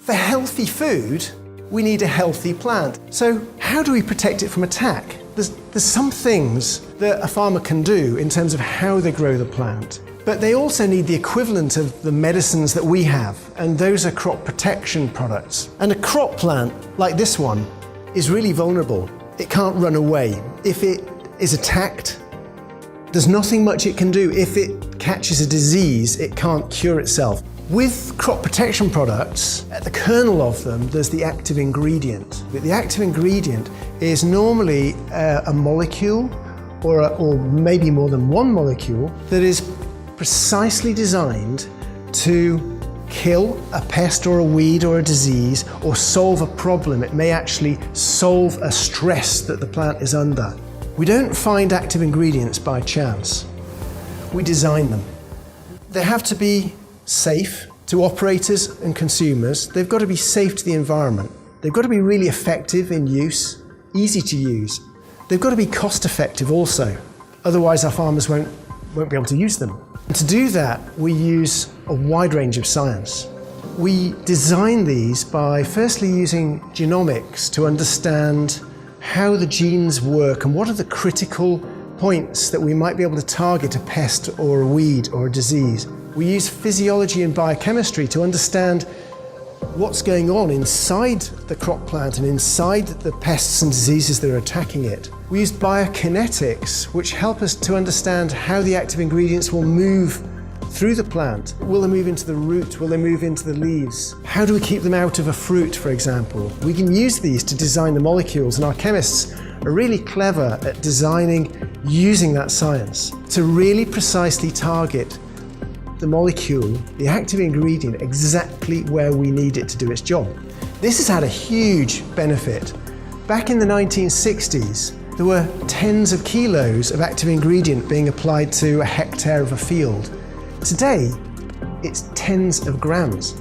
For healthy food, we need a healthy plant. So how do we protect it from attack? There's some things that a farmer can do in terms of how they grow the plant, but they also need the equivalent of the medicines that we have, and those are crop protection products. And a crop plant, like this one, is really vulnerable. It can't run away. If it is attacked, there's nothing much it can do. If it catches a disease, it can't cure itself. With crop protection products, at the kernel of them, there's the active ingredient. The active ingredient is normally a molecule or maybe more than one molecule that is precisely designed to kill a pest or a weed or a disease or solve a problem. It may actually solve a stress that the plant is under. We don't find active ingredients by chance. We design them. They have to be safe to operators and consumers. They've got to be safe to the environment. They've got to be really effective in use, easy to use. They've got to be cost effective also. Otherwise our farmers won't be able to use them. And to do that, we use a wide range of science. We design these by firstly using genomics to understand how the genes work and what are the critical points that we might be able to target a pest or a weed or a disease. We use physiology and biochemistry to understand what's going on inside the crop plant and inside the pests and diseases that are attacking it. We use biokinetics, which help us to understand how the active ingredients will move through the plant. Will they move into the root? Will they move into the leaves? How do we keep them out of a fruit, for example? We can use these to design the molecules, and our chemists are really clever at designing using that science to really precisely target the molecule, the active ingredient, exactly where we need it to do its job. This has had a huge benefit. Back in the 1960s, there were tens of kilos of active ingredient being applied to a hectare of a field. Today, it's tens of grams.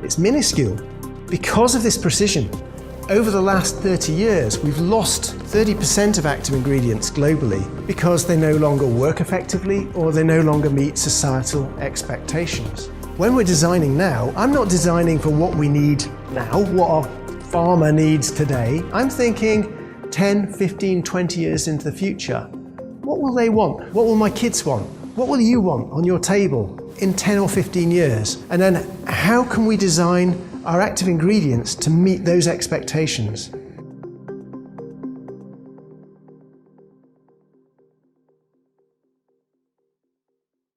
It's minuscule. Because of this precision, over the last 30 years, we've lost 30% of active ingredients globally because they no longer work effectively or they no longer meet societal expectations. When we're designing now, I'm not designing for what we need now, what our farmer needs today. I'm thinking 10, 15, 20 years into the future. What will they want? What will my kids want? What will you want on your table in 10 or 15 years? And then how can we design our active ingredients to meet those expectations?